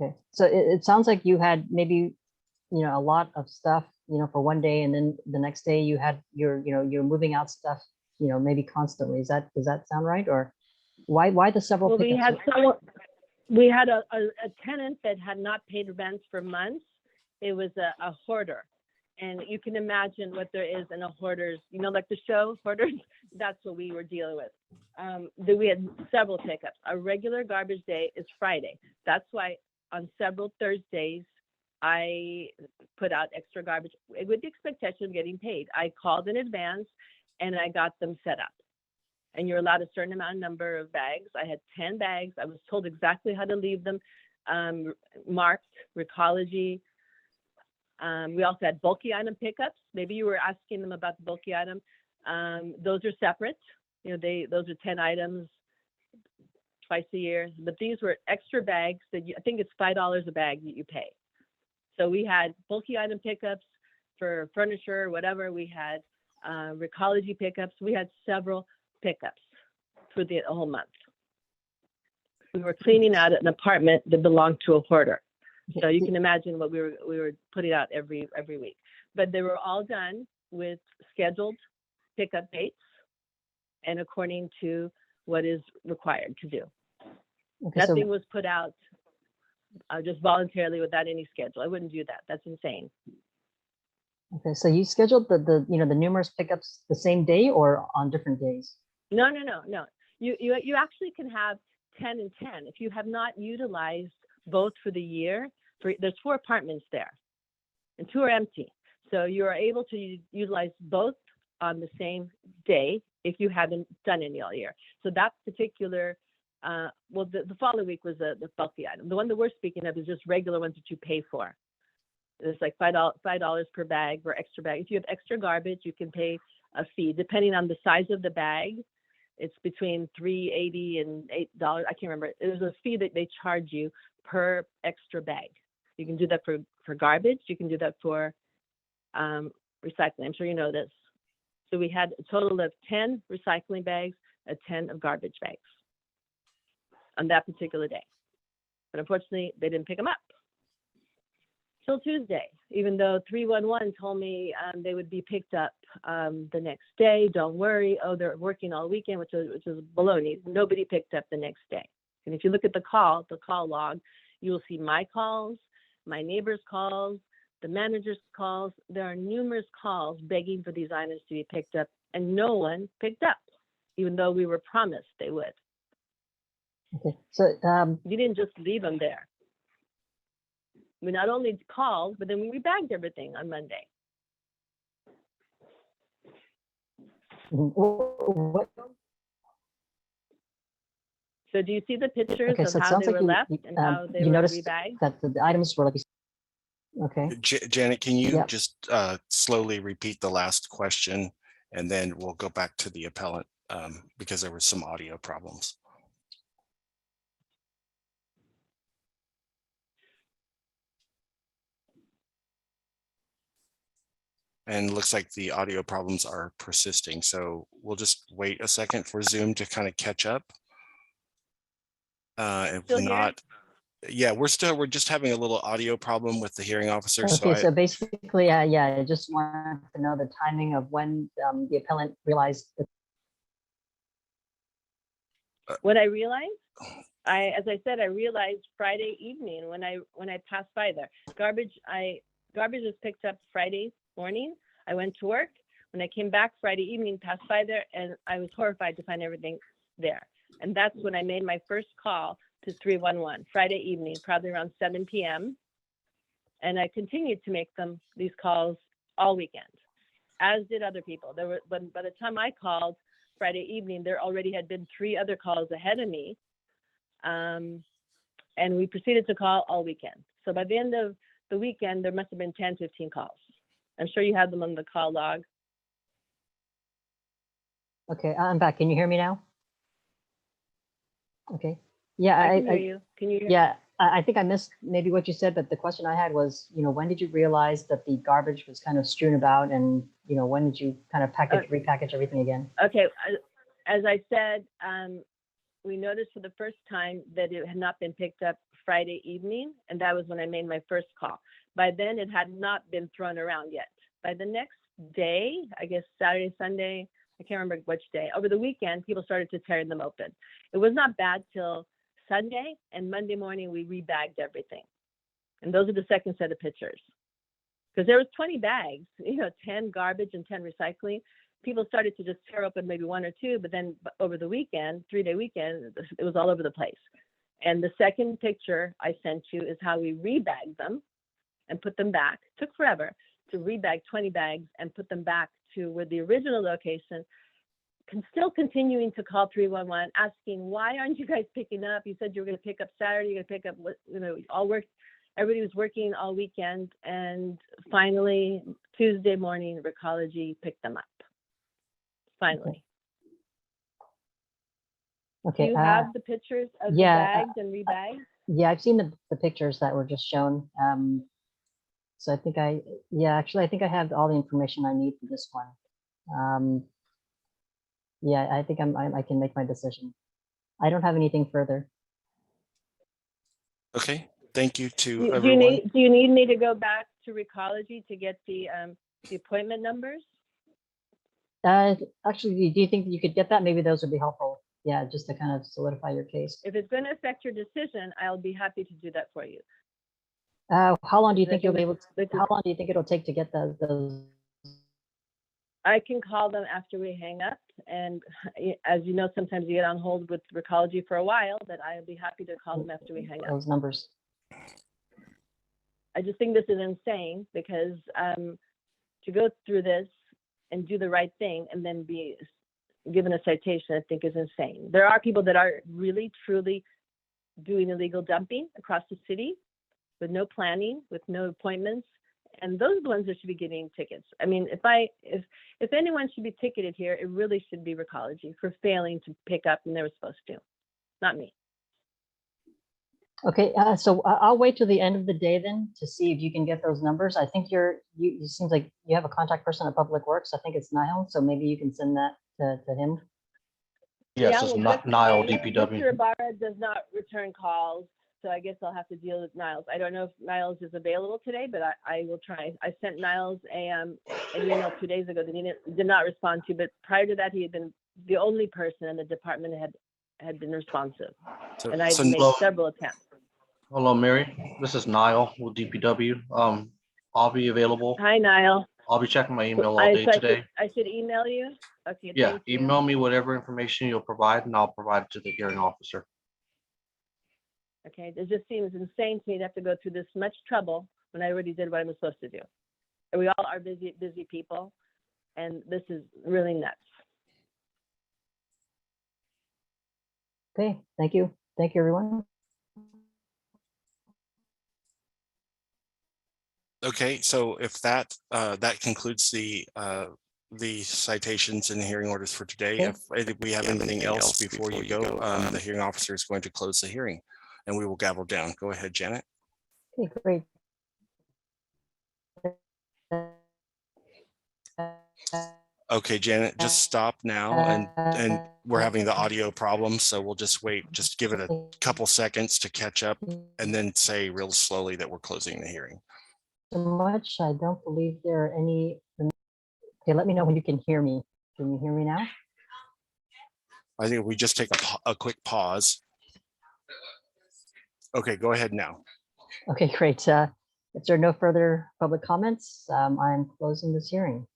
Okay, so it sounds like you had maybe, a lot of stuff, for one day, and then the next day you had you're moving out stuff, maybe constantly. Does that sound right? Or why the several Well, pickups? we had a tenant that had not paid rent for months. It was a hoarder. And you can imagine what there is in a hoarder's, like the show Hoarders, that's what we were dealing with. We had several pickups. Our regular garbage day is Friday. That's why on several Thursdays, I put out extra garbage with the expectation of getting paid. I called in advance and I got them set up. And you're allowed a certain number of bags. I had 10 bags. I was told exactly how to leave them, marked, Recology. We also had bulky item pickups. Maybe you were asking them about the bulky item. Those are separate. Those are 10 items twice a year. But these were extra bags that I think it's $5 a bag that you pay. So we had bulky item pickups for furniture, whatever. We had Recology pickups. We had several pickups for the whole month. We were cleaning out an apartment that belonged to a hoarder. So you can imagine what we were putting out every week. But they were all done with scheduled pickup dates and according to what is required to do. Okay, so Nothing was put out just voluntarily without any schedule. I wouldn't do that. That's insane. okay, so you scheduled the the numerous pickups the same day or on different days? No. You actually can have 10 and 10 if you have not utilized both for the year. There's 4 apartments there, and 2 are empty. So you are able to utilize both on the same day if you haven't done any all year. So that particular, well, the following week was the bulky item. The one that we're speaking of is just regular ones that you pay for. It's like $5 per bag or extra bag. If you have extra garbage, you can pay a fee depending on the size of the bag. It's between $3.80 and $8. I can't remember. There's a fee that they charge you per extra bag. You can do that for garbage. You can do that for recycling. I'm sure you know this. So we had a total of 10 recycling bags and 10 of garbage bags on that particular day. But unfortunately, they didn't pick them up till Tuesday, even though 311 told me they would be picked up the next day. Don't worry. Oh, they're working all weekend, which is baloney. Nobody picked up the next day. And if you look at the call log, you will see my calls, my neighbors' calls, the manager's calls. There are numerous calls begging for these items to be picked up, and no one picked up, even though we were promised they would. Okay, so You didn't just leave them there. We not only called, but then we rebagged everything on Monday. what, So do you see the pictures okay, of so it how sounds they like were left and how they you were noticed rebagged? that the items were like, okay, Janet, can you Yep. just slowly repeat the last question, and then we'll go back to the appellant because there were some audio problems. And looks like the audio problems are persisting. So we'll just wait a second for Zoom to kind of catch up. If Still here? not, yeah, we're just having a little audio problem with the hearing officer. okay, So so basically, yeah, I just wanted to know the timing of when the appellant realized that. What I realized, as I said, I realized Friday evening when I passed by there. Garbage was picked up Friday morning. I went to work. When I came back Friday evening, passed by there, and I was horrified to find everything there. And that's when I made my first call to 311 Friday evening, probably around 7 p.m. And I continued to make these calls all weekend, as did other people. But by the time I called Friday evening, there already had been 3 other calls ahead of me. And we proceeded to call all weekend. So by the end of the weekend, there must have been 10, 15 calls. I'm sure you have them on the call log. Okay, I'm back. Can you hear me now? Okay. Yeah, I can hear you. Can you hear? Yeah, I think I missed maybe what you said, but the question I had was, when did you realize that the garbage was kind of strewn about, and when did you kind of repackage everything again? Okay, as I said, we noticed for the first time that it had not been picked up Friday evening, and that was when I made my first call. By then, it had not been thrown around yet. By the next day, I guess Saturday, Sunday, I can't remember which day, over the weekend, people started to tear them open. It was not bad till Sunday, and Monday morning, we rebagged everything. And those are the second set of pictures. Because there was 20 bags, 10 garbage and 10 recycling. People started to just tear open maybe 1 or 2, but then over the weekend, 3-day weekend, it was all over the place. And the second picture I sent you is how we rebagged them and put them back. It took forever to rebag 20 bags and put them back to where the original location. Still continuing to call 311, asking, why aren't you guys picking up? You said you were going to pick up Saturday, you're going to pick up what, all work. Everybody was working all weekend. And finally, Tuesday morning, Recology picked them up. Finally. Okay. Do you have the pictures of the bags and rebags? Yeah, I've seen the pictures that were just shown. So I think I think I have all the information I need for this one. Yeah, I think I can make my decision. I don't have anything further. Okay. Thank you Do to you everyone. need, do you need me to go back to Recology to get the appointment numbers? Actually, do you think that you could get that? Maybe those would be helpful. Yeah, just to kind of solidify your case. If it's going to affect your decision, I'll be happy to do that for you. How long do you I think you'll can- be able to, this is- how long do you think it'll take to get those? I can call them after we hang up. And as you know, sometimes you get on hold with Recology for a while, but I'll be happy to call them after we hang up. Those numbers. I just think this is insane because to go through this and do the right thing and then be given a citation, I think is insane. There are people that are really, truly doing illegal dumping across the city with no planning, with no appointments. And those are the ones that should be getting tickets. I mean, if anyone should be ticketed here, it really should be Recology for failing to pick up when they were supposed to, not me. Okay, so I'll wait till the end of the day then to see if you can get those numbers. I think it seems like you have a contact person at Public Works. I think it's Niall, so maybe you can send that to him. Yes, Yeah, it's well, not Mr. Nile Mr. DPW. Ibarra does not return calls, so I guess I'll have to deal with Niles. I don't know if Niles is available today, but I will try. I sent Niles an email 2 days ago that he did not respond to, but prior to that, he had been the only person in the department that had been responsive, and I So made several attempts. Hello, Mary. This is Niall with DPW. I'll be available. Hi, Niall. I'll be checking my email all day today. I should email you? Okay, Yeah, thank you. email me whatever information you'll provide and I'll provide it to the hearing officer. Okay, it just seems insane to me to have to go through this much trouble when I already did what I was supposed to do. And we all are busy people, and this is really nuts. Okay, thank you. Thank you, everyone. Okay, so if that that concludes the citations and the hearing orders for today. Okay. If we have anything else before you go, the hearing officer is going to close the hearing and we will gavel down. Go ahead, Janet. Okay, great. Okay, Janet, just stop now and we're having the audio problem, so we'll just wait. Just give it a couple seconds to catch up and then say real slowly that we're closing the hearing. So much. I don't believe there are any. Okay, let me know when you can hear me. Can you hear me now? I think if we just take a quick pause. Okay, go ahead now. Okay, great. If there are no further public comments, I'm closing this hearing.